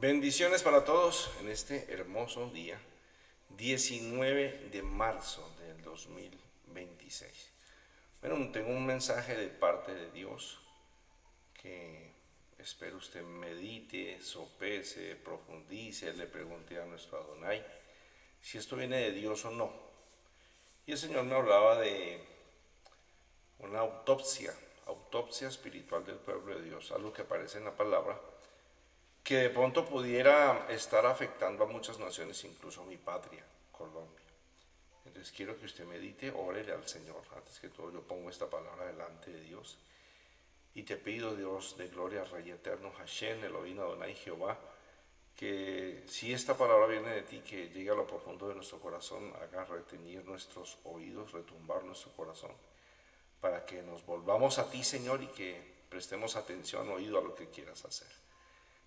Bendiciones para todos en este hermoso día, 19 de marzo del 2026. Bueno, tengo un mensaje de parte de Dios que espero usted medite, sopese, profundice, le pregunte a nuestro Adonai si esto viene de Dios o no. Y el Señor me hablaba de una autopsia espiritual del pueblo de Dios, algo que aparece en la palabra, que de pronto pudiera estar afectando a muchas naciones, incluso a mi patria, Colombia. Entonces quiero que usted medite, órele al Señor. Antes que todo yo pongo esta palabra delante de Dios y te pido, Dios de gloria, Rey eterno, Hashem, Elohim, Adonai, Jehová, que si esta palabra viene de ti, que llegue a lo profundo de nuestro corazón, haga retener nuestros oídos, retumbar nuestro corazón, para que nos volvamos a ti, Señor, y que prestemos atención, oído a lo que quieras hacer.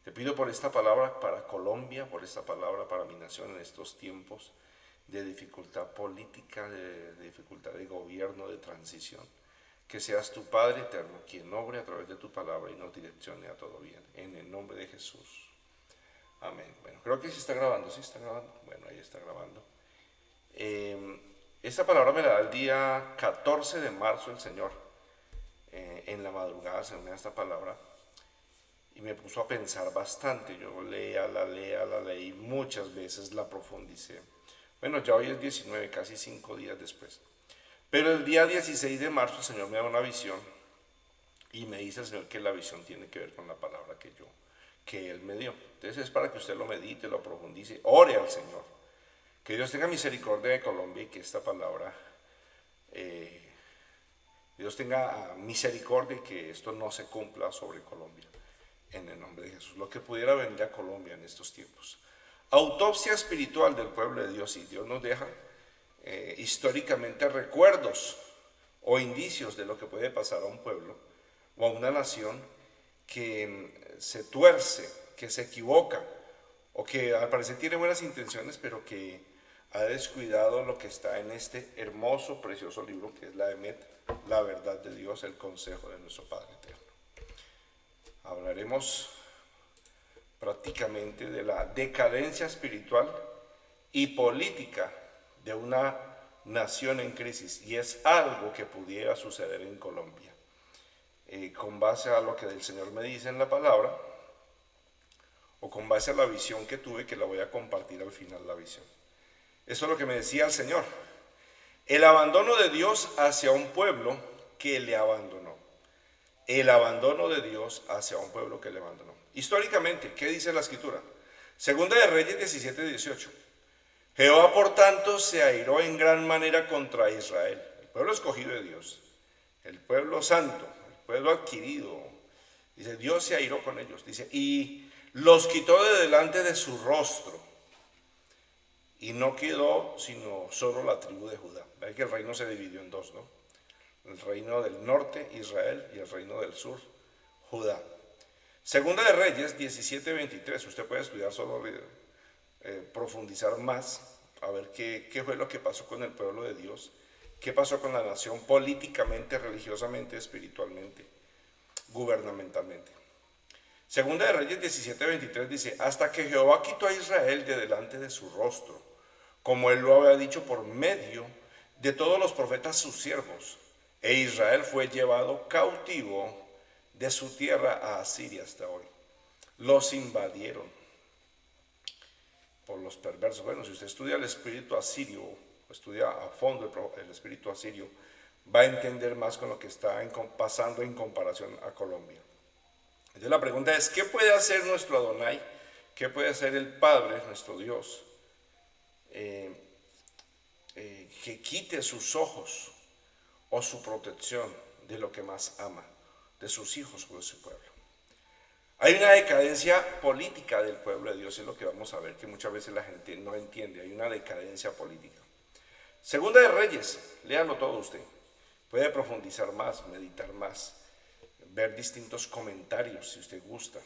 Te pido por esta palabra para Colombia, por esta palabra para mi nación en estos tiempos de dificultad política, de dificultad de gobierno, de transición. Que seas tu Padre eterno quien obre a través de tu palabra y nos direccione a todo bien. En el nombre de Jesús. Amén. Bueno, creo que sí está grabando, ¿sí está grabando? Bueno, ahí está grabando. Esta palabra me la da el día 14 de marzo el Señor. En la madrugada se me da esta palabra. Y me puso a pensar bastante. Yo la leí muchas veces, la profundicé. Bueno, ya hoy es 19, casi 5 días después. Pero el día 16 de marzo el Señor me da una visión y me dice el Señor que la visión tiene que ver con la palabra que Él me dio. Entonces es para que usted lo medite, lo profundice, ore al Señor. Que Dios tenga misericordia de Colombia y que esta palabra, Dios tenga misericordia y que esto no se cumpla sobre Colombia. En el nombre de Jesús, lo que pudiera venir a Colombia en estos tiempos. Autopsia espiritual del pueblo de Dios, y Dios nos deja históricamente recuerdos o indicios de lo que puede pasar a un pueblo o a una nación que se tuerce, que se equivoca o que al parecer tiene buenas intenciones, pero que ha descuidado lo que está en este hermoso, precioso libro que es la Emet, la verdad de Dios, el consejo de nuestro Padre eterno. Hablaremos prácticamente de la decadencia espiritual y política de una nación en crisis, y es algo que pudiera suceder en Colombia. Con base a lo que el Señor me dice en la palabra, o con base a la visión que tuve, que la voy a compartir al final, la visión. Eso es lo que me decía el Señor. El abandono de Dios hacia un pueblo que le abandonó. El abandono de Dios hacia un pueblo que le abandonó. Históricamente, ¿qué dice la Escritura? Segunda de Reyes 17:18. Jehová, por tanto, se airó en gran manera contra Israel, el pueblo escogido de Dios, el pueblo santo, el pueblo adquirido. Dice, Dios se airó con ellos. Dice, y los quitó de delante de su rostro. Y no quedó sino solo la tribu de Judá. Ve que el reino se dividió en dos, ¿no? El reino del norte, Israel, y el reino del sur, Judá. Segunda de Reyes 17:23. Usted puede estudiar solo, profundizar más, a ver qué fue lo que pasó con el pueblo de Dios, qué pasó con la nación políticamente, religiosamente, espiritualmente, gubernamentalmente. Segunda de Reyes 17:23 dice, hasta que Jehová quitó a Israel de delante de su rostro, como él lo había dicho por medio de todos los profetas sus siervos, e Israel fue llevado cautivo de su tierra a Asiria hasta hoy. Los invadieron por los perversos. Bueno, si usted estudia el espíritu asirio, estudia a fondo el espíritu asirio, va a entender más con lo que está pasando en comparación a Colombia. Entonces la pregunta es, ¿qué puede hacer nuestro Adonai? ¿Qué puede hacer el Padre, nuestro Dios? Que quite sus ojos o su protección de lo que más ama, de sus hijos o de su pueblo. Hay una decadencia política del pueblo de Dios, es lo que vamos a ver, que muchas veces la gente no entiende. Hay una decadencia política. Segunda de Reyes, léanlo todo usted. Puede profundizar más, meditar más, ver distintos comentarios si usted gusta.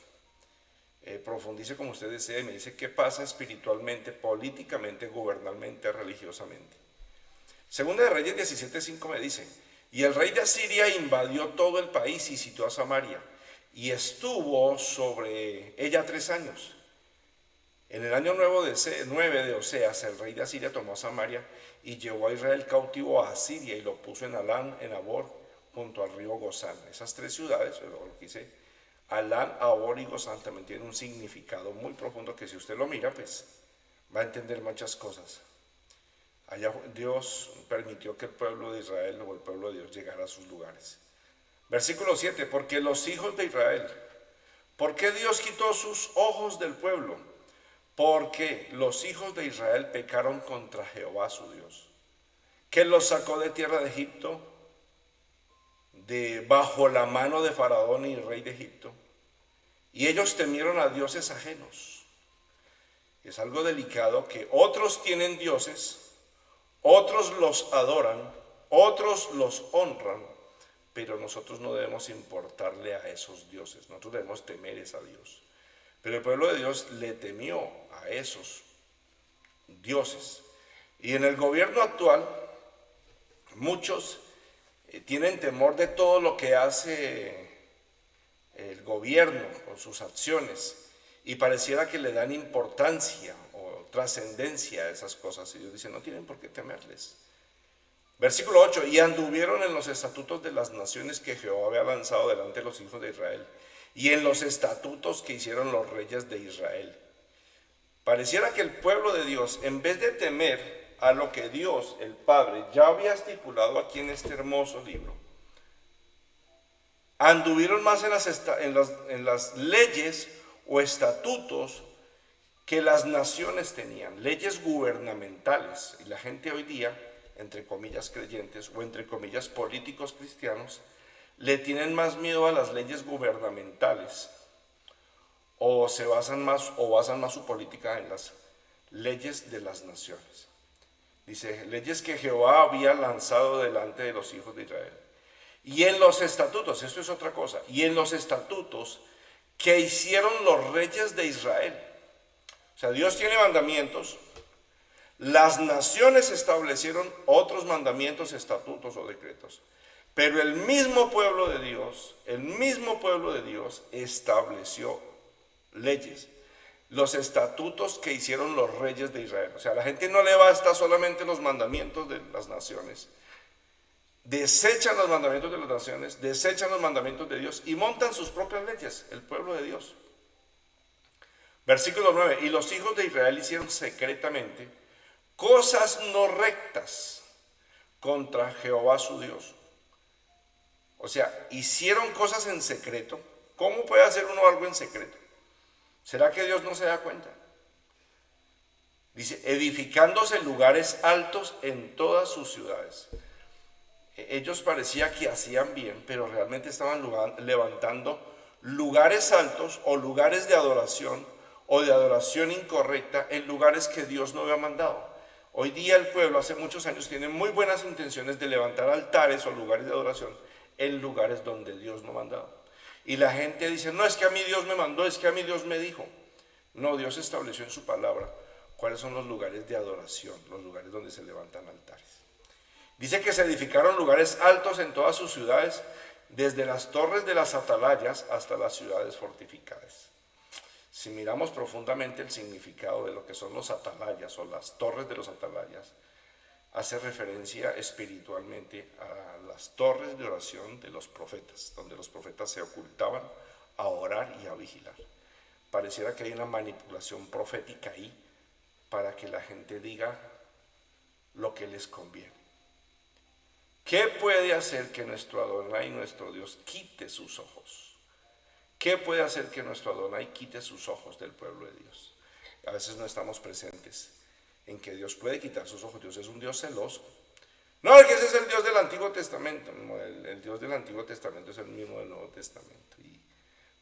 Profundice como usted desee, me dice qué pasa espiritualmente, políticamente, gubernamentalmente, religiosamente. Segunda de Reyes 17:5 me dice, y el rey de Asiria invadió todo el país y sitió a Samaria, y estuvo sobre ella 3 años. En el año 9 de Oseas, el rey de Asiria tomó a Samaria y llevó a Israel cautivo a Asiria y lo puso en Alán, en Abor, junto al río Gozán. Esas tres ciudades, lo que dice Alán, Abor y Gozán, también tienen un significado muy profundo que si usted lo mira, pues va a entender muchas cosas. Allá Dios permitió que el pueblo de Israel o el pueblo de Dios llegara a sus lugares. Versículo 7, porque los hijos de Israel, ¿por qué Dios quitó sus ojos del pueblo? Porque los hijos de Israel pecaron contra Jehová su Dios, que los sacó de tierra de Egipto, de bajo la mano de Faraón y rey de Egipto, y ellos temieron a dioses ajenos. Es algo delicado que otros tienen dioses, otros los adoran, otros los honran, pero nosotros no debemos importarle a esos dioses, nosotros debemos temer a Dios. Pero el pueblo de Dios le temió a esos dioses. Y en el gobierno actual, muchos tienen temor de todo lo que hace el gobierno con sus acciones y pareciera que le dan importancia o trascendencia a esas cosas. Y Dios dice, no tienen por qué temerles. Versículo 8, y anduvieron en los estatutos de las naciones que Jehová había lanzado delante de los hijos de Israel, y en los estatutos que hicieron los reyes de Israel. Pareciera que el pueblo de Dios, en vez de temer a lo que Dios, el Padre, ya había estipulado aquí en este hermoso libro, anduvieron más en las leyes o estatutos que las naciones tenían, leyes gubernamentales. Y la gente hoy día, entre comillas creyentes o entre comillas políticos cristianos, le tienen más miedo a las leyes gubernamentales o basan más su política en las leyes de las naciones. Dice, leyes que Jehová había lanzado delante de los hijos de Israel. Y en los estatutos, esto es otra cosa, y en los estatutos que hicieron los reyes de Israel. O sea, Dios tiene mandamientos, las naciones establecieron otros mandamientos, estatutos o decretos. Pero el mismo pueblo de Dios estableció leyes, los estatutos que hicieron los reyes de Israel. O sea, a la gente no le basta solamente los mandamientos de las naciones. Desechan los mandamientos de las naciones, desechan los mandamientos de Dios y montan sus propias leyes, el pueblo de Dios. Versículo 9, y los hijos de Israel hicieron secretamente cosas no rectas contra Jehová su Dios. O sea, hicieron cosas en secreto. ¿Cómo puede hacer uno algo en secreto? ¿Será que Dios no se da cuenta? Dice, edificándose lugares altos en todas sus ciudades. Ellos parecía que hacían bien, pero realmente estaban levantando lugares altos o lugares de adoración o de adoración incorrecta en lugares que Dios no había mandado. Hoy día el pueblo, hace muchos años, tiene muy buenas intenciones de levantar altares o lugares de adoración en lugares donde Dios no ha mandado. Y la gente dice, no, es que a mí Dios me mandó, es que a mí Dios me dijo. No, Dios estableció en su palabra cuáles son los lugares de adoración, los lugares donde se levantan altares. Dice que se edificaron lugares altos en todas sus ciudades, desde las torres de las atalayas hasta las ciudades fortificadas. Si miramos profundamente el significado de lo que son los atalayas o las torres de los atalayas, hace referencia espiritualmente a las torres de oración de los profetas, donde los profetas se ocultaban a orar y a vigilar. Pareciera que hay una manipulación profética ahí para que la gente diga lo que les conviene. ¿Qué puede hacer que nuestro Adonai, nuestro Dios, quite sus ojos? ¿Qué puede hacer que nuestro Adonai quite sus ojos del pueblo de Dios? A veces no estamos presentes en que Dios puede quitar sus ojos. Dios es un Dios celoso. No, es que ese es el Dios del Antiguo Testamento. No, el Dios del Antiguo Testamento es el mismo del Nuevo Testamento. Y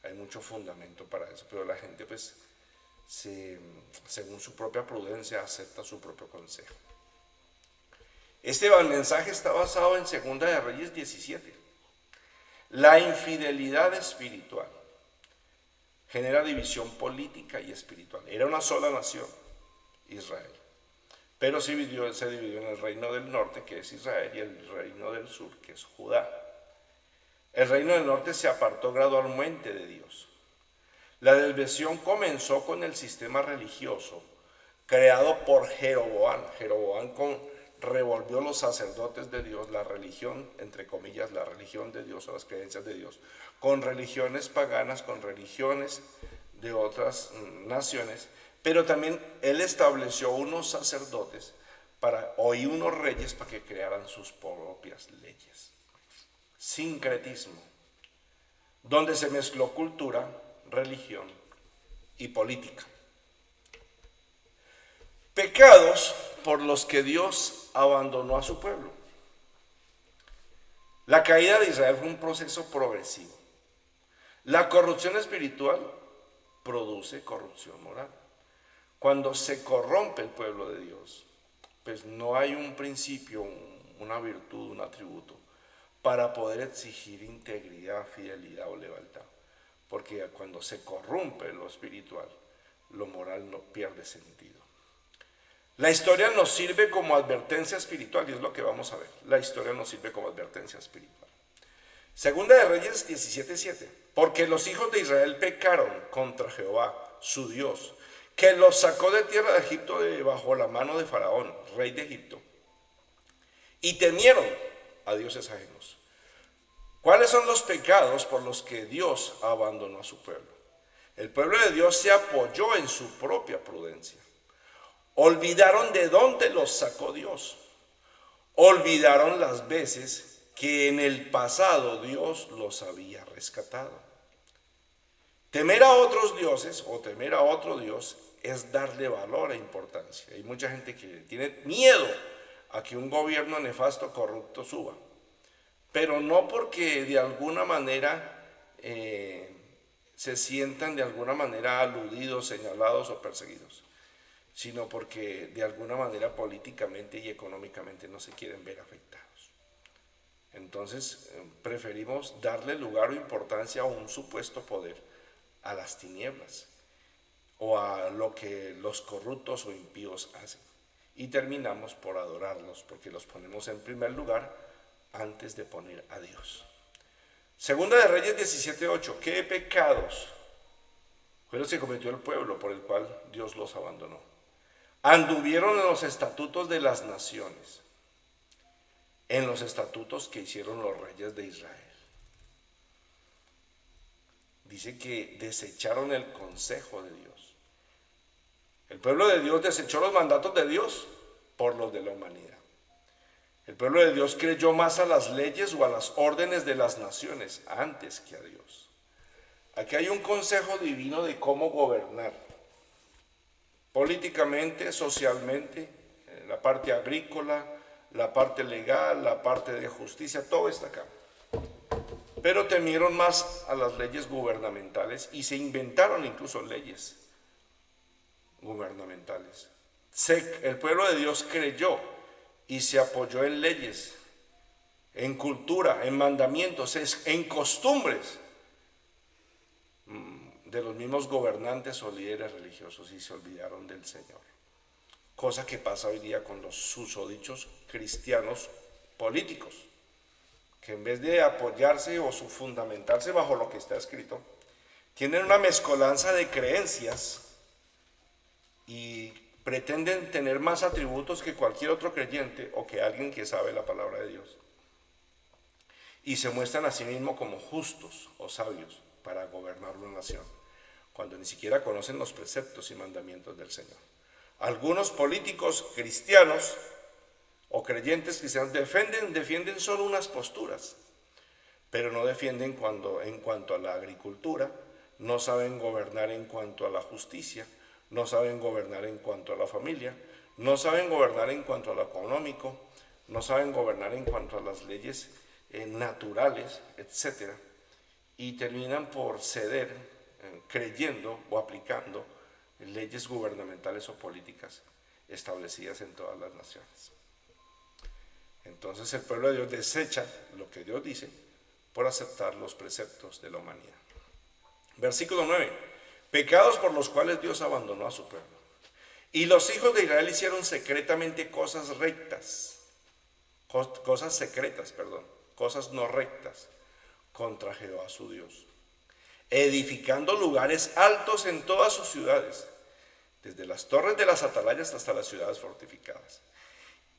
hay mucho fundamento para eso. Pero la gente, pues, según su propia prudencia, acepta su propio consejo. Este mensaje está basado en 2 de Reyes 17. La infidelidad espiritual genera división política y espiritual. Era una sola nación, Israel. Pero se dividió en el reino del norte, que es Israel, y el reino del sur, que es Judá. El reino del norte se apartó gradualmente de Dios. La desviación comenzó con el sistema religioso creado por Jeroboam. Revolvió los sacerdotes de Dios, la religión, entre comillas, la religión de Dios o las creencias de Dios, con religiones paganas, con religiones de otras naciones, pero también él estableció unos sacerdotes y unos reyes para que crearan sus propias leyes. Sincretismo, donde se mezcló cultura, religión y política. Pecados por los que Dios abandonó a su pueblo. La caída de Israel fue un proceso progresivo. La corrupción espiritual produce corrupción moral. Cuando se corrompe el pueblo de Dios, pues no hay un principio, una virtud, un atributo para poder exigir integridad, fidelidad o lealtad. Porque cuando se corrompe lo espiritual, lo moral no pierde sentido. La historia nos sirve como advertencia espiritual, y es lo que vamos a ver. La historia nos sirve como advertencia espiritual. Segunda de Reyes 17:7. Porque los hijos de Israel pecaron contra Jehová, su Dios, que los sacó de tierra de Egipto bajo la mano de Faraón, rey de Egipto, y temieron a dioses ajenos. ¿Cuáles son los pecados por los que Dios abandonó a su pueblo? El pueblo de Dios se apoyó en su propia prudencia. Olvidaron de dónde los sacó Dios. Olvidaron las veces que en el pasado Dios los había rescatado. Temer a otros dioses o temer a otro Dios es darle valor e importancia. Hay mucha gente que tiene miedo a que un gobierno nefasto, corrupto suba, pero no porque de alguna manera se sientan de alguna manera aludidos, señalados o perseguidos, sino porque de alguna manera políticamente y económicamente no se quieren ver afectados. Entonces preferimos darle lugar o importancia a un supuesto poder, a las tinieblas o a lo que los corruptos o impíos hacen, y terminamos por adorarlos porque los ponemos en primer lugar antes de poner a Dios. Segunda de Reyes 17:8. ¿Qué pecados fue los que cometió el pueblo por el cual Dios los abandonó? Anduvieron en los estatutos de las naciones, en los estatutos que hicieron los reyes de Israel. Dice que desecharon el consejo de Dios. El pueblo de Dios desechó los mandatos de Dios por los de la humanidad. El pueblo de Dios creyó más a las leyes o a las órdenes de las naciones antes que a Dios. Aquí hay un consejo divino de cómo gobernar políticamente, socialmente, la parte agrícola, la parte legal, la parte de justicia, todo está acá. Pero temieron más a las leyes gubernamentales y se inventaron incluso leyes gubernamentales. El pueblo de Dios creyó y se apoyó en leyes, en cultura, en mandamientos, en costumbres de los mismos gobernantes o líderes religiosos, y se olvidaron del Señor. Cosa que pasa hoy día con los susodichos cristianos políticos, que en vez de apoyarse o fundamentarse bajo lo que está escrito, tienen una mezcolanza de creencias y pretenden tener más atributos que cualquier otro creyente o que alguien que sabe la palabra de Dios, y se muestran a sí mismos como justos o sabios para gobernar una nación, cuando ni siquiera conocen los preceptos y mandamientos del Señor. Algunos políticos cristianos o creyentes cristianos defienden solo unas posturas, pero no defienden en cuanto a la agricultura, no saben gobernar en cuanto a la justicia, no saben gobernar en cuanto a la familia, no saben gobernar en cuanto a lo económico, no saben gobernar en cuanto a las leyes naturales, etc. Y terminan por ceder creyendo o aplicando leyes gubernamentales o políticas establecidas en todas las naciones. Entonces el pueblo de Dios desecha lo que Dios dice por aceptar los preceptos de la humanidad. Versículo 9. Pecados por los cuales Dios abandonó a su pueblo. Y los hijos de Israel hicieron secretamente cosas no rectas contra Jehová su Dios. edificando lugares altos en todas sus ciudades, desde las torres de las atalayas hasta las ciudades fortificadas.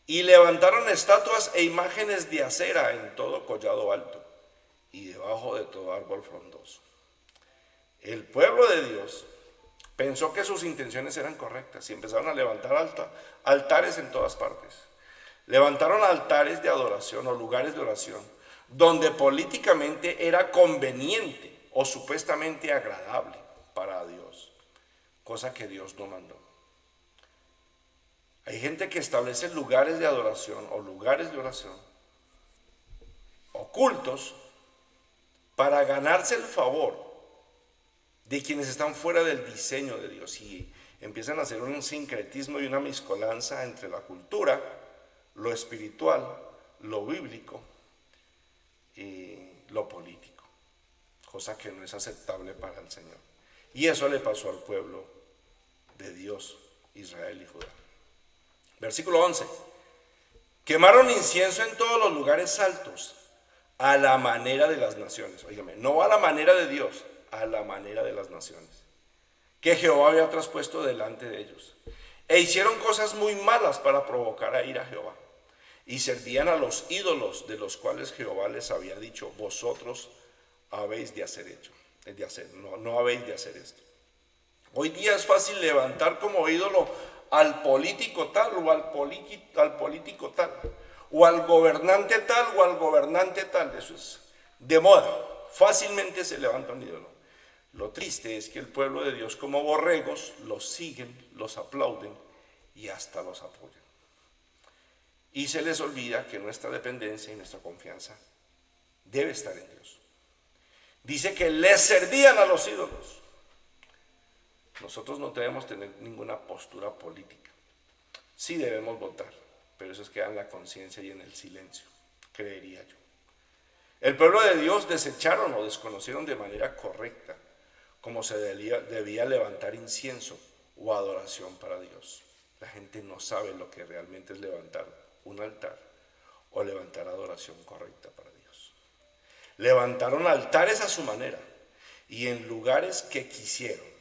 Y levantaron estatuas e imágenes de acera en todo collado alto y debajo de todo árbol frondoso. El pueblo de Dios pensó que sus intenciones eran correctas y empezaron a levantar altares en todas partes. Levantaron altares de adoración o lugares de oración donde políticamente era conveniente o supuestamente agradable para Dios, cosa que Dios no mandó. Hay gente que establece lugares de adoración o lugares de oración ocultos para ganarse el favor de quienes están fuera del diseño de Dios y empiezan a hacer un sincretismo y una mezcolanza entre la cultura, lo espiritual, lo bíblico y lo político, cosa que no es aceptable para el Señor. Y eso le pasó al pueblo de Dios, Israel y Judá. Versículo 11. Quemaron incienso en todos los lugares altos, a la manera de las naciones. Óigame, no a la manera de Dios, a la manera de las naciones, que Jehová había traspuesto delante de ellos. E hicieron cosas muy malas para provocar a ira a Jehová. Y servían a los ídolos de los cuales Jehová les había dicho, vosotros habéis de hacer esto. No habéis de hacer esto. Hoy día es fácil levantar como ídolo al político tal o al político tal, o al gobernante tal o al gobernante tal. Eso es de moda. Fácilmente se levanta un ídolo. Lo triste es que el pueblo de Dios, como borregos, los siguen, los aplauden y hasta los apoyan. Y se les olvida que nuestra dependencia y nuestra confianza debe estar en Dios. Dice que les servían a los ídolos. Nosotros no debemos tener ninguna postura política. Sí debemos votar, pero eso queda en la conciencia y en el silencio, creería yo. El pueblo de Dios desecharon o desconocieron de manera correcta cómo se debía levantar incienso o adoración para Dios. La gente no sabe lo que realmente es levantar un altar o levantar adoración correcta para Dios. Levantaron altares a su manera y en lugares que quisieron,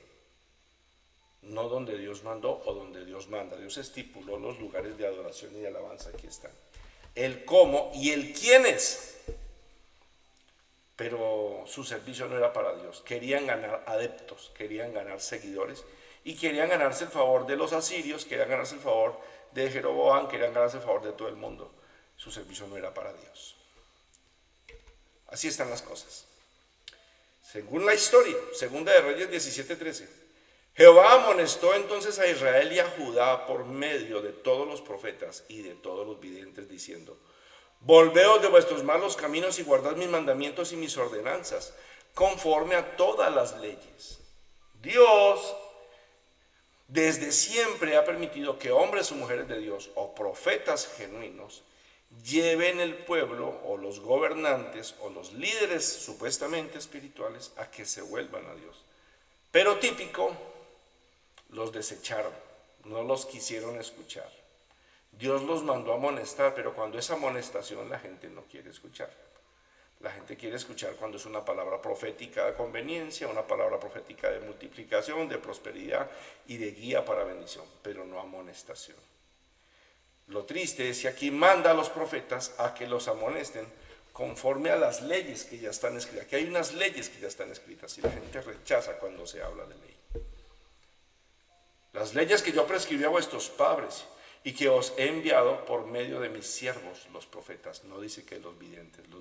no donde Dios mandó o donde Dios manda. Dios estipuló los lugares de adoración y de alabanza, aquí están. El cómo y el quién es. Pero su servicio no era para Dios. Querían ganar adeptos, querían ganar seguidores y querían ganarse el favor de los asirios, querían ganarse el favor de Jeroboam, querían ganarse el favor de todo el mundo. Su servicio no era para Dios. Así están las cosas. Según la historia, Segunda de Reyes 17:13, Jehová amonestó entonces a Israel y a Judá por medio de todos los profetas y de todos los videntes, diciendo: volveos de vuestros malos caminos y guardad mis mandamientos y mis ordenanzas, conforme a todas las leyes. Dios desde siempre ha permitido que hombres o mujeres de Dios o profetas genuinos lleven el pueblo o los gobernantes o los líderes supuestamente espirituales a que se vuelvan a Dios. Pero típico, los desecharon, no los quisieron escuchar. Dios los mandó a amonestar, pero cuando es amonestación la gente no quiere escuchar. La gente quiere escuchar cuando es una palabra profética de conveniencia, una palabra profética de multiplicación, de prosperidad y de guía para bendición, pero no amonestación. Lo triste es que aquí manda a los profetas a que los amonesten conforme a las leyes que ya están escritas. Aquí hay unas leyes que ya están escritas y la gente rechaza cuando se habla de ley. Las leyes que yo prescribí a vuestros padres y que os he enviado por medio de mis siervos, los profetas. No dice que los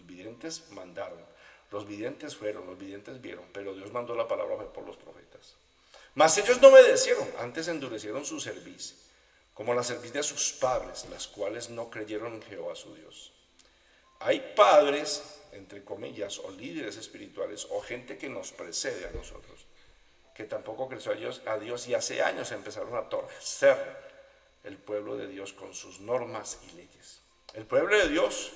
videntes mandaron, los videntes fueron, los videntes vieron, pero Dios mandó la palabra por los profetas. Mas ellos no obedecieron, antes endurecieron su cerviz, como la cerviz de sus padres, las cuales no creyeron en Jehová su Dios. Hay padres, entre comillas, o líderes espirituales, o gente que nos precede a nosotros, que tampoco creció a Dios y hace años empezaron a torcer el pueblo de Dios con sus normas y leyes. El pueblo de Dios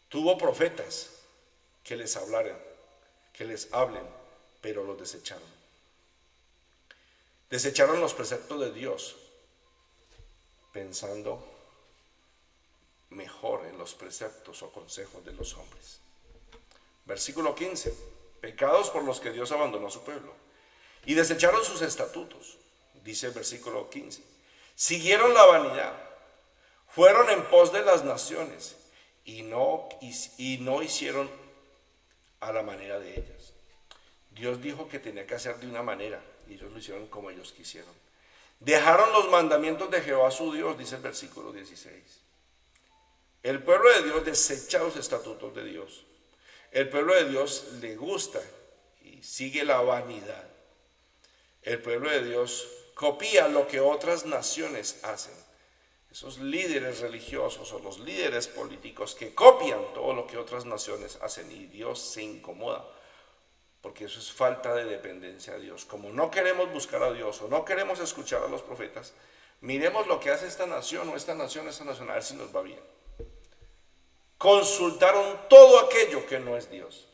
tuvo profetas que les hablaran, que les hablen, pero los desecharon. Desecharon los preceptos de Dios, pensando mejor en los preceptos o consejos de los hombres. Versículo 15. pecados por los que Dios abandonó a su pueblo. Y desecharon sus estatutos, dice el versículo 15. Siguieron la vanidad, fueron en pos de las naciones y no hicieron a la manera de ellas. Dios dijo que tenía que hacer de una manera y ellos lo hicieron como ellos quisieron. Dejaron los mandamientos de Jehová su Dios, dice el versículo 16. El pueblo de Dios desecha los estatutos de Dios. El pueblo de Dios le gusta y sigue la vanidad. El pueblo de Dios copia lo que otras naciones hacen. Esos líderes religiosos o los líderes políticos que copian todo lo que otras naciones hacen, y Dios se incomoda, porque eso es falta de dependencia a Dios. Como no queremos buscar a Dios o no queremos escuchar a los profetas, miremos lo que hace esta nación o esta nación, a ver si nos va bien. Consultaron todo aquello que no es Dios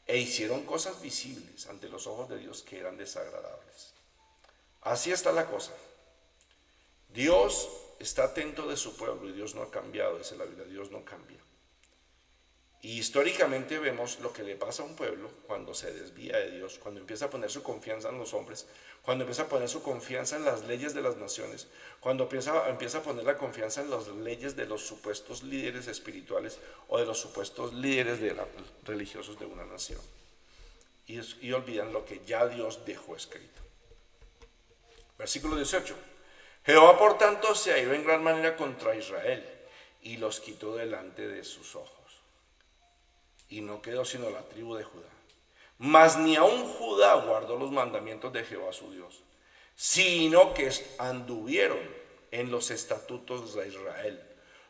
e hicieron cosas visibles ante los ojos de Dios que eran desagradables. Así está la cosa. Dios está atento de su pueblo y Dios no ha cambiado, dice la Biblia, Dios no cambia. Y históricamente vemos lo que le pasa a un pueblo cuando se desvía de Dios, cuando empieza a poner su confianza en los hombres, cuando empieza a poner su confianza en las leyes de las naciones, cuando empieza a poner la confianza en las leyes de los supuestos líderes espirituales o de los supuestos líderes religiosos de una nación. Y olvidan lo que ya Dios dejó escrito. Versículo 18. Jehová por tanto se airó en gran manera contra Israel y los quitó delante de sus ojos. Y no quedó sino la tribu de Judá. Mas ni aun Judá guardó los mandamientos de Jehová su Dios, sino que anduvieron en los estatutos de Israel,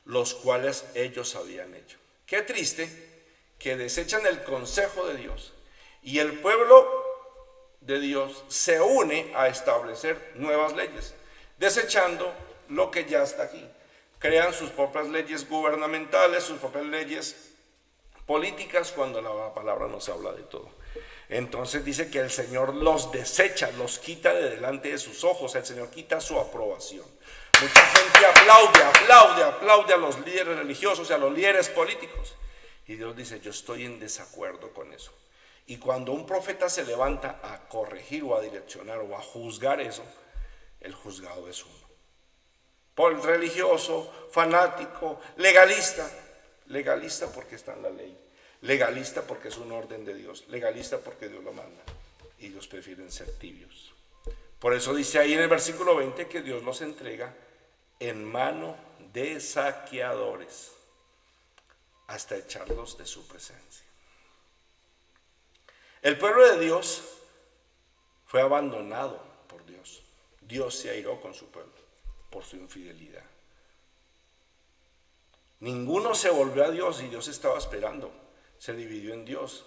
los cuales ellos habían hecho. Qué triste que desechan el consejo de Dios y el pueblo de Dios se une a establecer nuevas leyes, desechando lo que ya está aquí. Crean sus propias leyes gubernamentales, sus propias leyes políticas, cuando la palabra nos habla de todo. Entonces dice que el Señor los desecha, los quita de delante de sus ojos. El Señor quita su aprobación. Mucha gente aplaude a los líderes religiosos y a los líderes políticos, y Dios dice: yo estoy en desacuerdo con eso. Y cuando un profeta se levanta a corregir o a direccionar o a juzgar eso, el juzgado es uno. Por religioso, fanático, legalista porque está en la ley, legalista porque es un orden de Dios, legalista porque Dios lo manda, y ellos prefieren ser tibios. Por eso dice ahí en el versículo 20 que Dios los entrega en mano de saqueadores hasta echarlos de su presencia. El pueblo de Dios fue abandonado por Dios. Dios se airó con su pueblo por su infidelidad. Ninguno se volvió a Dios y Dios estaba esperando. Se dividió en Dios,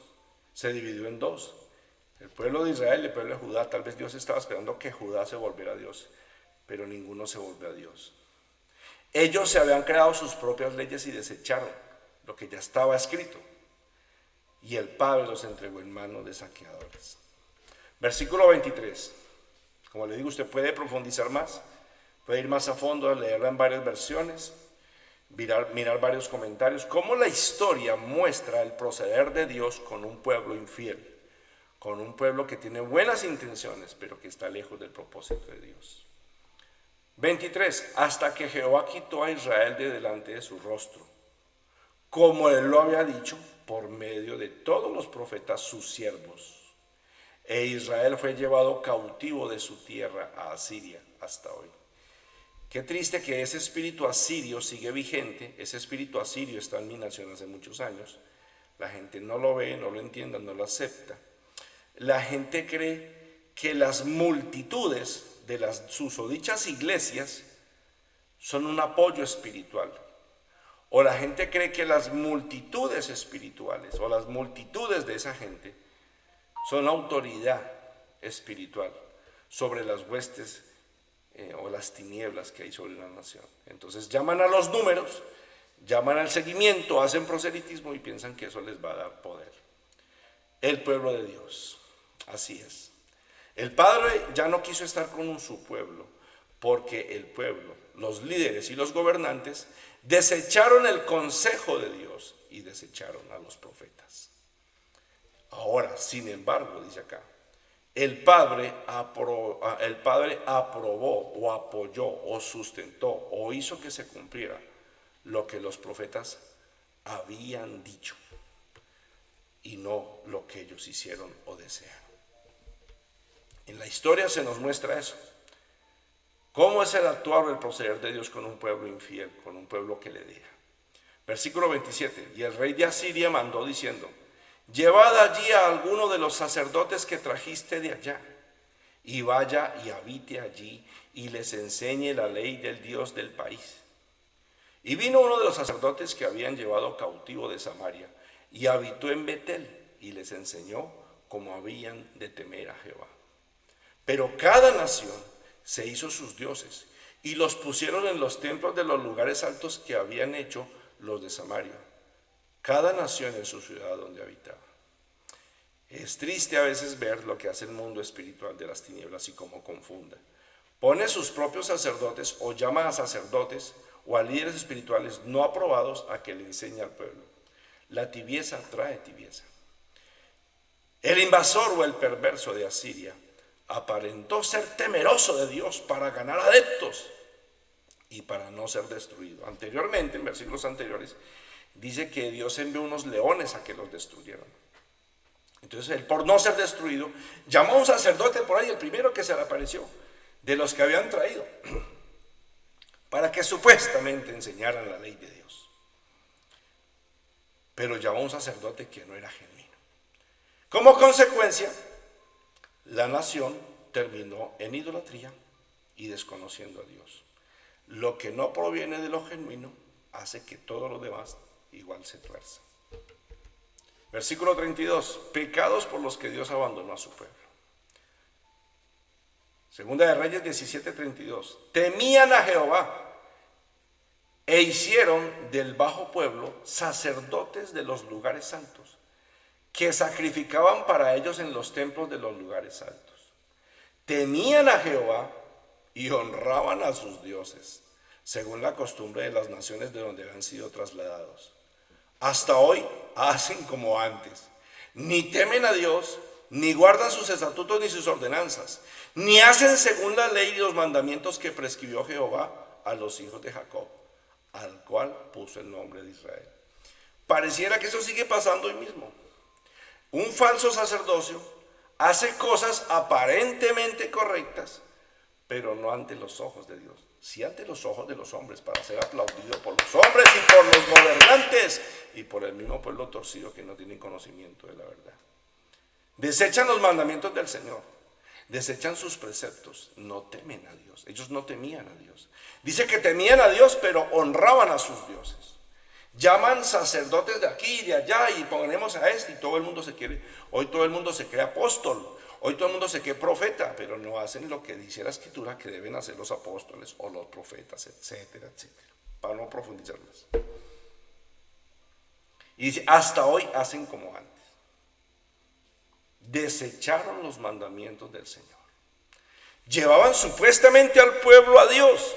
se dividió en dos. El pueblo de Israel y el pueblo de Judá. Tal vez Dios estaba esperando que Judá se volviera a Dios, pero ninguno se volvió a Dios. Ellos se habían creado sus propias leyes y desecharon lo que ya estaba escrito, y el Padre los entregó en manos de saqueadores. Versículo 23. Como le digo, usted puede profundizar más, puede ir más a fondo, leerla en varias versiones, mirar varios comentarios, cómo la historia muestra el proceder de Dios con un pueblo infiel, con un pueblo que tiene buenas intenciones, pero que está lejos del propósito de Dios. 23. Hasta que Jehová quitó a Israel de delante de su rostro, como él lo había dicho por medio de todos los profetas sus siervos. E Israel fue llevado cautivo de su tierra a Asiria hasta hoy. Qué triste que ese espíritu asirio sigue vigente. Ese espíritu asirio está en mi nación hace muchos años. La gente no lo ve, no lo entiende, no lo acepta. La gente cree que las multitudes de las susodichas iglesias son un apoyo espiritual. O la gente cree que las multitudes espirituales o las multitudes de esa gente son autoridad espiritual sobre las huestes o las tinieblas que hay sobre la nación. Entonces llaman a los números, llaman al seguimiento, hacen proselitismo y piensan que eso les va a dar poder. El pueblo de Dios, así es. El Padre ya no quiso estar con su pueblo, porque el pueblo, los líderes y los gobernantes desecharon el consejo de Dios y desecharon a los profetas. Ahora, sin embargo, dice acá, el Padre aprobó o apoyó o sustentó o hizo que se cumpliera lo que los profetas habían dicho y no lo que ellos hicieron o desearon. En la historia se nos muestra eso. ¿Cómo es el actuar o el proceder de Dios con un pueblo infiel, con un pueblo que le deja? Versículo 27. Y el rey de Asiria mandó diciendo: llevad allí a alguno de los sacerdotes que trajiste de allá, y vaya y habite allí, y les enseñe la ley del Dios del país. Y vino uno de los sacerdotes que habían llevado cautivo de Samaria, y habitó en Betel, y les enseñó cómo habían de temer a Jehová. Pero cada nación se hizo sus dioses, y los pusieron en los templos de los lugares altos que habían hecho los de Samaria, cada nación en su ciudad donde habitaba. Es triste a veces ver lo que hace el mundo espiritual de las tinieblas y cómo confunda. Pone sus propios sacerdotes o llama a sacerdotes o a líderes espirituales no aprobados a que le enseñe al pueblo. La tibieza trae tibieza. El invasor o el perverso de Asiria aparentó ser temeroso de Dios para ganar adeptos y para no ser destruido. Anteriormente, en versículos anteriores, dice que Dios envió unos leones a que los destruyeran. Entonces él, por no ser destruido, llamó a un sacerdote por ahí, el primero que se le apareció, de los que habían traído, para que supuestamente enseñaran la ley de Dios. Pero llamó a un sacerdote que no era genuino. Como consecuencia, la nación terminó en idolatría y desconociendo a Dios. Lo que no proviene de lo genuino hace que todo lo demás igual se tuerza. Versículo 32. Pecados por los que Dios abandonó a su pueblo. Segunda de Reyes 17:32. Temían a Jehová e hicieron del bajo pueblo sacerdotes de los lugares santos, que sacrificaban para ellos en los templos de los lugares altos. Temían a Jehová y honraban a sus dioses, según la costumbre de las naciones de donde habían sido trasladados. Hasta hoy hacen como antes. Ni temen a Dios, ni guardan sus estatutos ni sus ordenanzas, ni hacen según la ley y los mandamientos que prescribió Jehová a los hijos de Jacob, al cual puso el nombre de Israel. Pareciera que eso sigue pasando hoy mismo. Un falso sacerdocio hace cosas aparentemente correctas, pero no ante los ojos de Dios. Sí ante los ojos de los hombres, para ser aplaudido por los hombres y por los gobernantes y por el mismo pueblo torcido que no tiene conocimiento de la verdad. Desechan los mandamientos del Señor, desechan sus preceptos, no temen a Dios. Ellos no temían a Dios. Dice que temían a Dios, pero honraban a sus dioses. Llaman sacerdotes de aquí y de allá y ponemos a este y todo el mundo se quiere, hoy todo el mundo se cree apóstol. Hoy todo el mundo se cree profeta, pero no hacen lo que dice la Escritura que deben hacer los apóstoles o los profetas, etcétera, etcétera, para no profundizar más. Y dice, hasta hoy hacen como antes. Desecharon los mandamientos del Señor. Llevaban supuestamente al pueblo a Dios,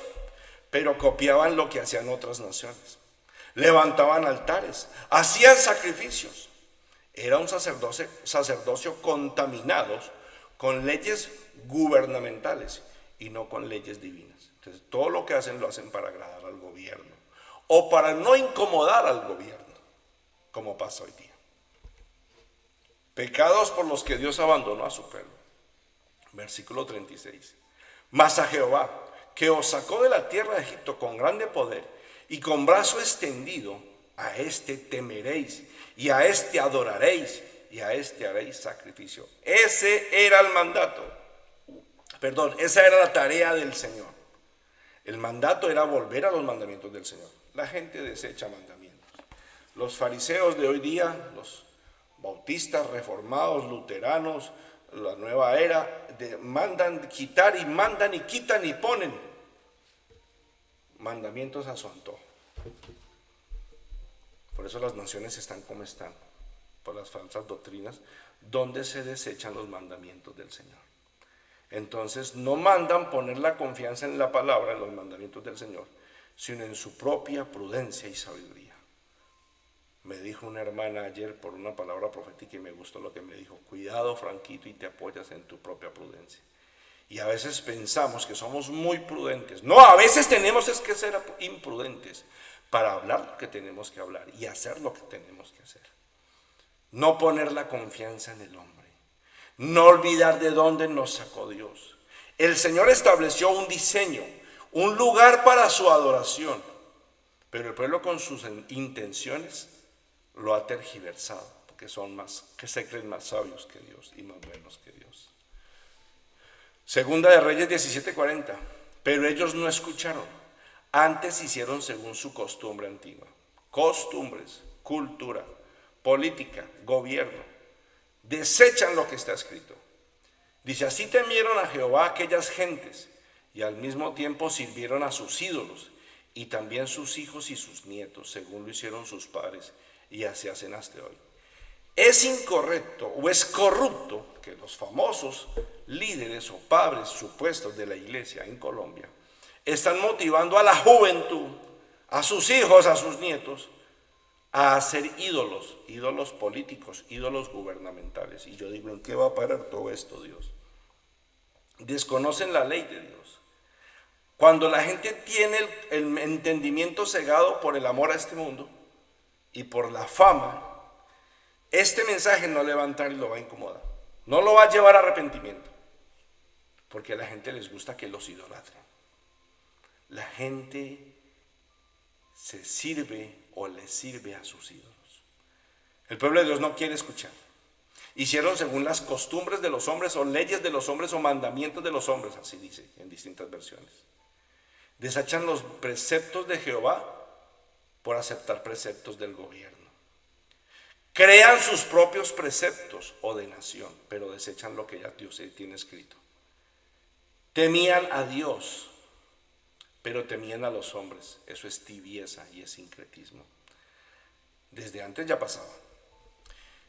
pero copiaban lo que hacían otras naciones. Levantaban altares, hacían sacrificios. Era un sacerdocio contaminados con leyes gubernamentales y no con leyes divinas. Entonces, todo lo que hacen lo hacen para agradar al gobierno o para no incomodar al gobierno, como pasa hoy día. Pecados por los que Dios abandonó a su pueblo. Versículo 36. Mas a Jehová, que os sacó de la tierra de Egipto con grande poder y con brazo extendido, a este temeréis y a este adoraréis y a este haréis sacrificio. Ese era el mandato. Esa era la tarea del Señor. El mandato era volver a los mandamientos del Señor. La gente desecha mandamientos. Los fariseos de hoy día, los bautistas, reformados, luteranos, la nueva era, mandan quitar y mandan y quitan y ponen mandamientos a su antojo. Por eso las naciones están como están, por las falsas doctrinas, donde se desechan los mandamientos del Señor. Entonces no mandan poner la confianza en la palabra, en los mandamientos del Señor, sino en su propia prudencia y sabiduría. Me dijo una hermana ayer por una palabra profética y me gustó lo que me dijo. Cuidado, Franquito, y te apoyas en tu propia prudencia. Y a veces pensamos que somos muy prudentes. No, a veces tenemos es que ser imprudentes para hablar lo que tenemos que hablar y hacer lo que tenemos que hacer. No poner la confianza en el hombre. No olvidar de dónde nos sacó Dios. El Señor estableció un diseño, un lugar para su adoración, pero el pueblo con sus intenciones lo ha tergiversado, porque que se creen más sabios que Dios y más buenos que Dios. Segunda de Reyes 17:40. Pero ellos no escucharon, antes hicieron según su costumbre antigua. Costumbres, cultura, política, gobierno, desechan lo que está escrito. Dice, así temieron a Jehová aquellas gentes, y al mismo tiempo sirvieron a sus ídolos, y también sus hijos y sus nietos, según lo hicieron sus padres, y así hacen hasta hoy. Es incorrecto o es corrupto que los famosos líderes o padres supuestos de la iglesia en Colombia están motivando a la juventud, a sus hijos, a sus nietos, a hacer ídolos, ídolos políticos, ídolos gubernamentales. Y yo digo, ¿en qué va a parar todo esto, Dios? Desconocen la ley de Dios. Cuando la gente tiene el entendimiento cegado por el amor a este mundo y por la fama, este mensaje no le va a entrar y lo va a incomodar. No lo va a llevar a arrepentimiento, porque a la gente les gusta que los idolatren. La gente se sirve o le sirve a sus ídolos. El pueblo de Dios no quiere escuchar. Hicieron según las costumbres de los hombres o leyes de los hombres o mandamientos de los hombres, así dice en distintas versiones. Desechan los preceptos de Jehová por aceptar preceptos del gobierno. Crean sus propios preceptos o de nación, pero desechan lo que ya Dios tiene escrito. Temían a Dios, pero temían a los hombres. Eso es tibieza y es sincretismo. Desde antes ya pasaba.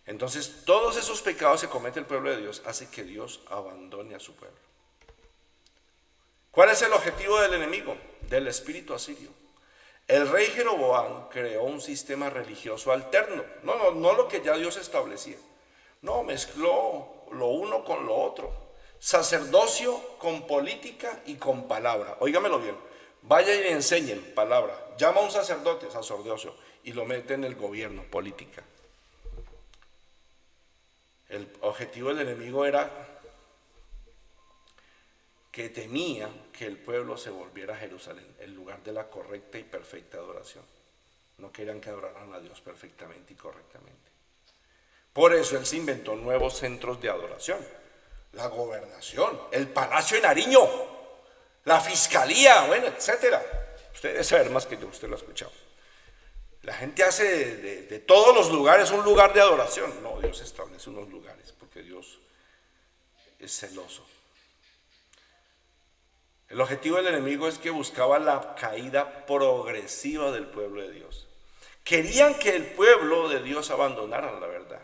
Entonces, todos esos pecados que comete el pueblo de Dios hace que Dios abandone a su pueblo. ¿Cuál es el objetivo del enemigo? Del espíritu asirio. El rey Jeroboam creó un sistema religioso alterno. No lo que ya Dios establecía. No, mezcló lo uno con lo otro. Sacerdocio con política y con palabra. Óigamelo bien. Vaya y enseñen palabra. Llama a un sacerdote, sacerdocio, y lo mete en el gobierno, política. El objetivo del enemigo era que temía que el pueblo se volviera a Jerusalén, el lugar de la correcta y perfecta adoración. No querían que adoraran a Dios perfectamente y correctamente. Por eso él se inventó nuevos centros de adoración. La gobernación, el Palacio de Nariño, la Fiscalía, bueno, etcétera. Usted debe saber más que yo, usted lo ha escuchado. La gente hace de todos los lugares un lugar de adoración. No, Dios establece unos lugares porque Dios es celoso. El objetivo del enemigo es que buscaba la caída progresiva del pueblo de Dios. Querían que el pueblo de Dios abandonara la verdad.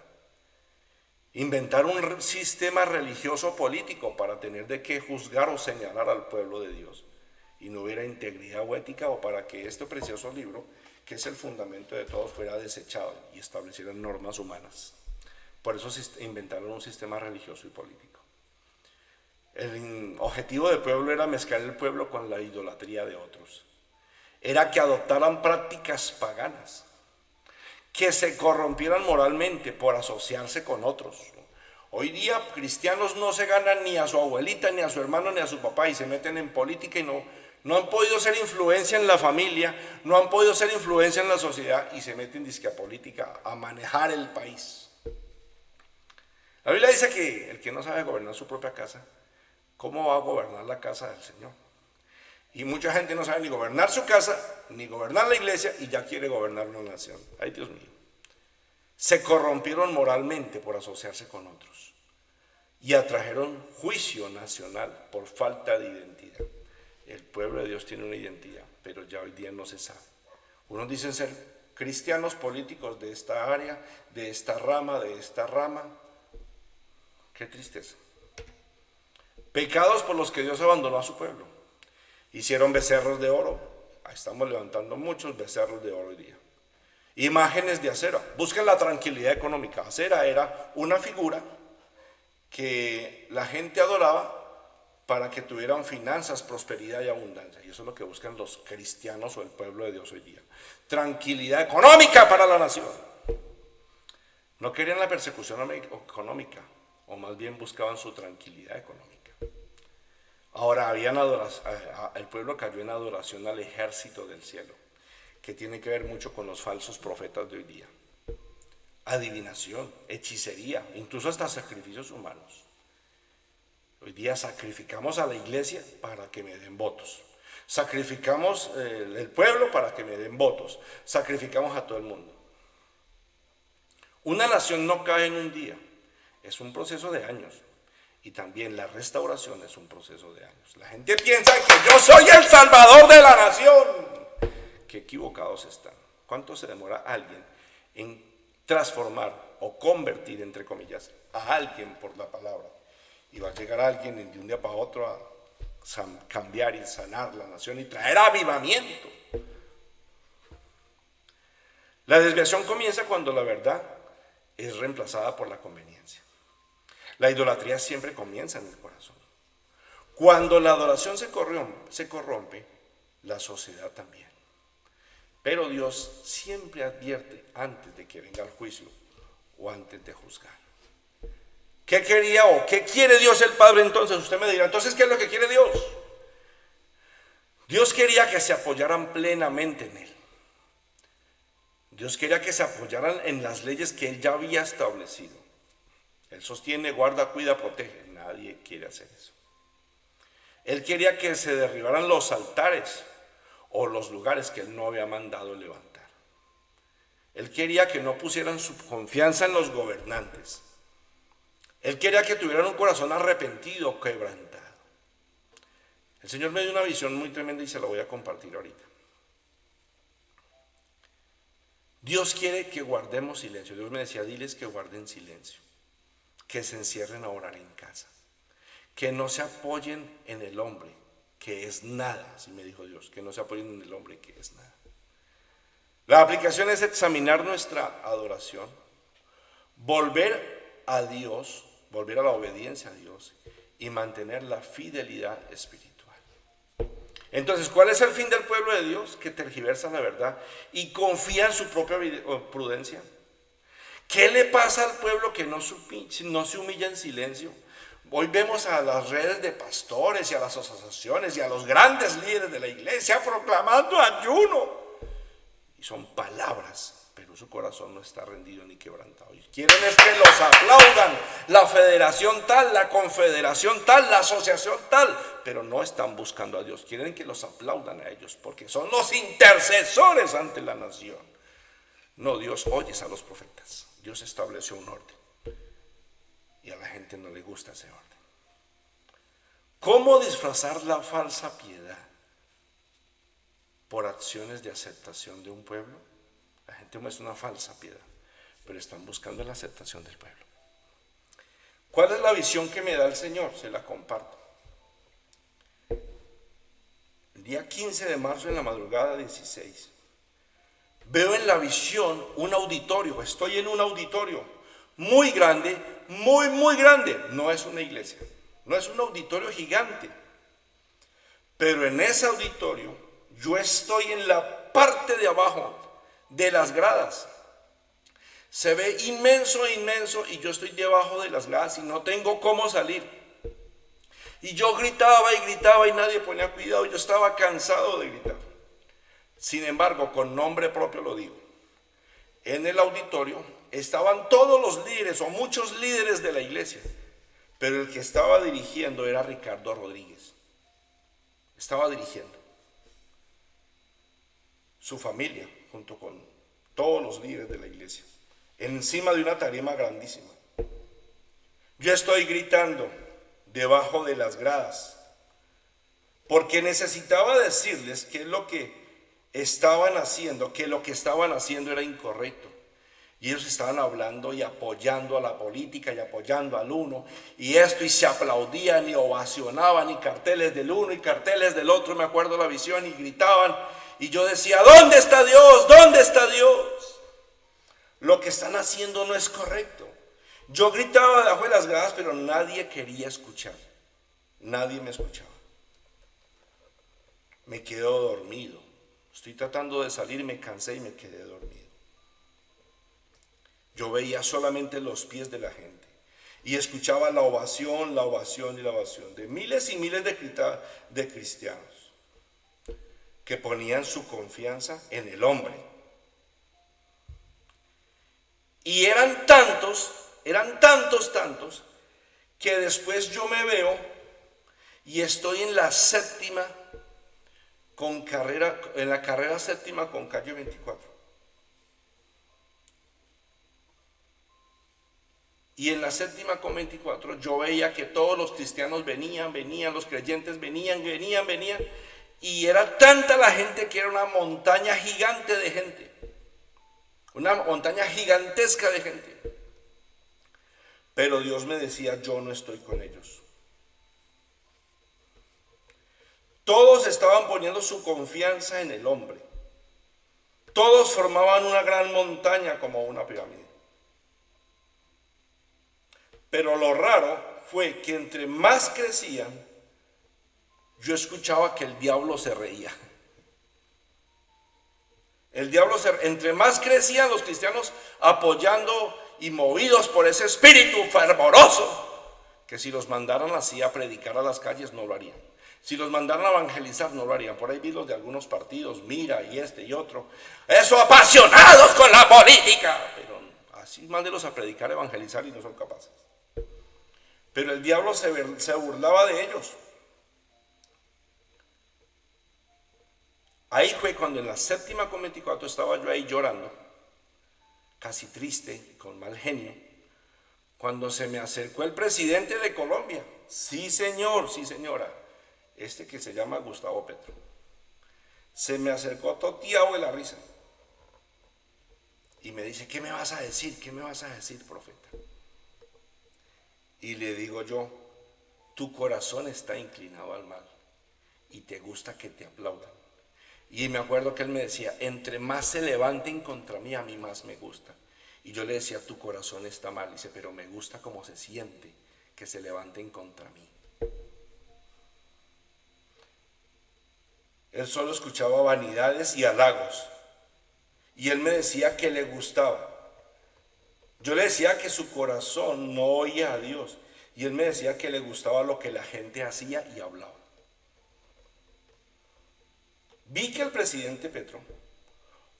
Inventar un sistema religioso político para tener de qué juzgar o señalar al pueblo de Dios. Y no hubiera integridad o ética, o para que este precioso libro, que es el fundamento de todo, fuera desechado y establecieran normas humanas. Por eso inventaron un sistema religioso y político. El objetivo del pueblo era mezclar el pueblo con la idolatría de otros. Era que adoptaran prácticas paganas, que se corrompieran moralmente por asociarse con otros. Hoy día cristianos no se ganan ni a su abuelita, ni a su hermano, ni a su papá, y se meten en política y no han podido ser influencia en la familia, no han podido ser influencia en la sociedad y se meten disque a política, a manejar el país. La Biblia dice que el que no sabe gobernar su propia casa, ¿cómo va a gobernar la casa del Señor? Y mucha gente no sabe ni gobernar su casa, ni gobernar la iglesia, y ya quiere gobernar una nación. Ay, Dios mío. Se corrompieron moralmente por asociarse con otros y atrajeron juicio nacional por falta de identidad. El pueblo de Dios tiene una identidad, pero ya hoy día no se sabe. Unos dicen ser cristianos políticos de esta área, de esta rama, de esta rama. Qué tristeza. Pecados por los que Dios abandonó a su pueblo. Hicieron becerros de oro. Estamos levantando muchos becerros de oro hoy día. Imágenes de Acera. Busquen la tranquilidad económica. Acera era una figura que la gente adoraba para que tuvieran finanzas, prosperidad y abundancia. Y eso es lo que buscan los cristianos o el pueblo de Dios hoy día. Tranquilidad económica para la nación. No querían la persecución económica, o más bien buscaban su tranquilidad económica. Ahora el pueblo cayó en adoración al ejército del cielo, que tiene que ver mucho con los falsos profetas de hoy día. Adivinación, hechicería, incluso hasta sacrificios humanos. Hoy día sacrificamos a la iglesia para que me den votos. Sacrificamos el pueblo para que me den votos. Sacrificamos a todo el mundo. Una nación no cae en un día, es un proceso de años. Y también la restauración es un proceso de años. La gente piensa que yo soy el salvador de la nación. Qué equivocados están. ¿Cuánto se demora alguien en transformar o convertir, entre comillas, a alguien por la palabra? Y va a llegar alguien de un día para otro a cambiar y sanar la nación y traer avivamiento. La desviación comienza cuando la verdad es reemplazada por la conveniencia. La idolatría siempre comienza en el corazón. Cuando la adoración se corrompe, la sociedad también. Pero Dios siempre advierte antes de que venga el juicio o antes de juzgar. ¿Qué quería o qué quiere Dios el Padre entonces? Usted me dirá, entonces, ¿qué es lo que quiere Dios? Dios quería que se apoyaran plenamente en Él. Dios quería que se apoyaran en las leyes que Él ya había establecido. Él sostiene, guarda, cuida, protege. Nadie quiere hacer eso. Él quería que se derribaran los altares o los lugares que Él no había mandado levantar. Él quería que no pusieran su confianza en los gobernantes. Él quería que tuvieran un corazón arrepentido, quebrantado. El Señor me dio una visión muy tremenda y se la voy a compartir ahorita. Dios quiere que guardemos silencio. Dios me decía, diles que guarden silencio, que se encierren a orar en casa, que no se apoyen en el hombre, que es nada, así me dijo Dios, que no se apoyen en el hombre, que es nada. La aplicación es examinar nuestra adoración, volver a Dios, volver a la obediencia a Dios y mantener la fidelidad espiritual. Entonces, ¿cuál es el fin del pueblo de Dios? Que tergiversa la verdad y confía en su propia prudencia. ¿Qué le pasa al pueblo que no se humilla en silencio? Hoy vemos a las redes de pastores y a las asociaciones y a los grandes líderes de la iglesia proclamando ayuno. Y son palabras, pero su corazón no está rendido ni quebrantado. Y quieren es que los aplaudan, la federación tal, la confederación tal, la asociación tal, pero no están buscando a Dios. Quieren que los aplaudan a ellos porque son los intercesores ante la nación. No, Dios oyes a los profetas. Dios estableció un orden y a la gente no le gusta ese orden. ¿Cómo disfrazar la falsa piedad por acciones de aceptación de un pueblo? La gente muestra una falsa piedad, pero están buscando la aceptación del pueblo. ¿Cuál es la visión que me da el Señor? Se la comparto. El día 15 de marzo en la madrugada 16. Veo en la visión un auditorio, estoy en un auditorio muy grande, muy grande. No es una iglesia, no es un auditorio gigante, pero en ese auditorio yo estoy en la parte de abajo de las gradas. Se ve inmenso y yo estoy debajo de las gradas y no tengo cómo salir. Y yo gritaba y nadie ponía cuidado, yo estaba cansado de gritar. Sin embargo, con nombre propio lo digo. En el auditorio estaban todos los líderes o muchos líderes de la iglesia, pero el que estaba dirigiendo era Ricardo Rodríguez. Estaba dirigiendo. Su familia, junto con todos los líderes de la iglesia, encima de una tarima grandísima. Yo estoy gritando debajo de las gradas, porque necesitaba decirles qué es lo que estaban haciendo, que lo que estaban haciendo era incorrecto. Y ellos estaban hablando y apoyando a la política y apoyando al uno y esto, y se aplaudían y ovacionaban, y carteles del uno y carteles del otro, me acuerdo la visión, y gritaban, y yo decía, ¿dónde está Dios? ¿Dónde está Dios? Lo que están haciendo no es correcto. Yo gritaba debajo de las gradas, pero nadie quería escuchar. Nadie me escuchaba. Me quedo dormido. Estoy tratando de salir, me cansé y me quedé dormido. Yo veía solamente los pies de la gente y escuchaba la ovación y la ovación de miles y miles de cristianos que ponían su confianza en el hombre. Y eran tantos, que después yo me veo y estoy en la carrera séptima con calle 24. Y en la séptima con 24 yo veía que todos los cristianos venían, los creyentes venían. Y era tanta la gente que era una montaña gigante de gente. Una montaña gigantesca de gente. Pero Dios me decía, yo no estoy con ellos. Todos estaban poniendo su confianza en el hombre. Todos formaban una gran montaña como una pirámide. Pero lo raro fue que entre más crecían, yo escuchaba que el diablo se reía. Entre más crecían los cristianos apoyando y movidos por ese espíritu fervoroso, que si los mandaran así a predicar a las calles no lo harían. Si los mandaran a evangelizar no lo harían. Por ahí vi los de algunos partidos, Mira y este y otro. Eso, apasionados con la política. Pero así mándelos a predicar, a evangelizar y no son capaces. Pero el diablo se burlaba de ellos. Ahí fue cuando en la séptima con 24 estaba yo ahí llorando, casi triste, con mal genio, cuando se me acercó el presidente de Colombia. Sí, señor, sí, señora. Este que se llama Gustavo Petro. Se me acercó toteado de la risa. Y me dice, ¿qué me vas a decir? ¿Qué me vas a decir, profeta? Y le digo yo, tu corazón está inclinado al mal y te gusta que te aplaudan. Y me acuerdo que él me decía, entre más se levanten contra mí, a mí más me gusta. Y yo le decía, tu corazón está mal. Dice, pero me gusta cómo se siente que se levanten contra mí. Él solo escuchaba vanidades y halagos. Y él me decía que le gustaba. Yo le decía que su corazón no oía a Dios. Y él me decía que le gustaba lo que la gente hacía y hablaba. Vi que el presidente Petro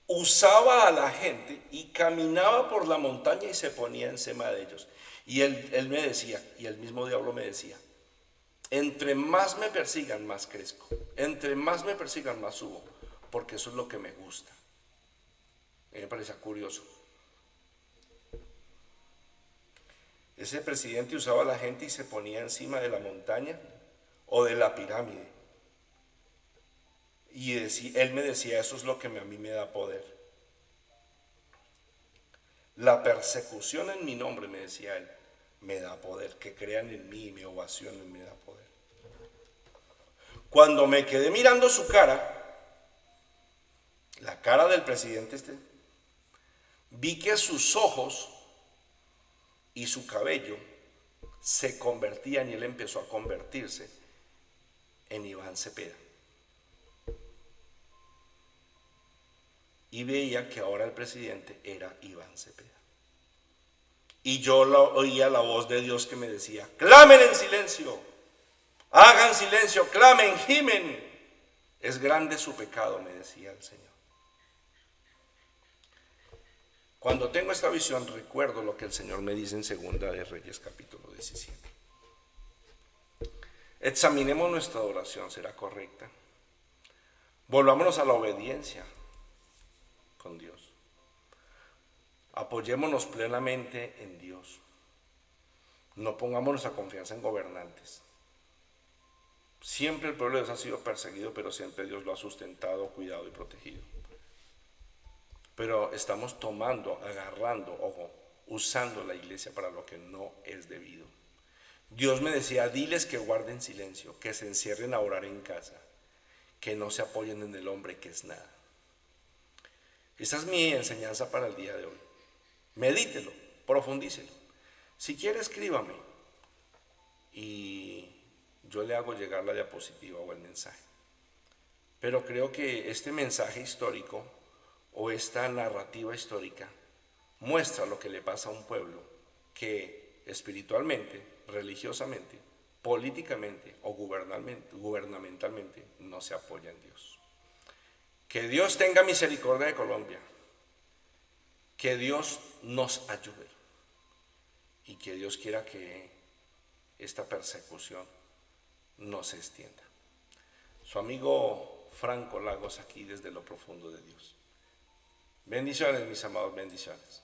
usaba a la gente y caminaba por la montaña y se ponía encima de ellos. Y él me decía, y el mismo diablo me decía, entre más me persigan, más crezco. Entre más me persigan, más subo. Porque eso es lo que me gusta. A mí me parece curioso. Ese presidente usaba a la gente y se ponía encima de la montaña o de la pirámide. Y él me decía, eso es lo que a mí me da poder. La persecución en mi nombre, me decía él, me da poder. Que crean en mí y me ovacionen me da poder. Cuando me quedé mirando su cara, la cara del presidente vi que sus ojos y su cabello se convertían y él empezó a convertirse en Iván Cepeda. Y veía que ahora el presidente era Iván Cepeda. Y yo oía la voz de Dios que me decía, clamen en silencio, hagan silencio, clamen, gimen. Es grande su pecado, me decía el Señor. Cuando tengo esta visión, recuerdo lo que el Señor me dice en Segunda de Reyes, capítulo 17. Examinemos nuestra adoración, ¿será correcta? Volvámonos a la obediencia con Dios. Apoyémonos plenamente en Dios. No pongamos nuestra confianza en gobernantes. Siempre el pueblo de Dios ha sido perseguido, pero siempre Dios lo ha sustentado, cuidado y protegido. Pero estamos tomando, agarrando, usando la iglesia para lo que no es debido. Dios me decía, diles que guarden silencio, que se encierren a orar en casa, que no se apoyen en el hombre que es nada. Esa es mi enseñanza para el día de hoy. Medítelo, profundícelo. Si quiere, escríbame y yo le hago llegar la diapositiva o el mensaje. Pero creo que este mensaje histórico o esta narrativa histórica muestra lo que le pasa a un pueblo que espiritualmente, religiosamente, políticamente o gubernamentalmente no se apoya en Dios. Que Dios tenga misericordia de Colombia, que Dios nos ayude y que Dios quiera que esta persecución no se extienda. Su amigo Franco Lagos, aquí desde lo profundo de Dios. Bendiciones, mis amados, bendiciones.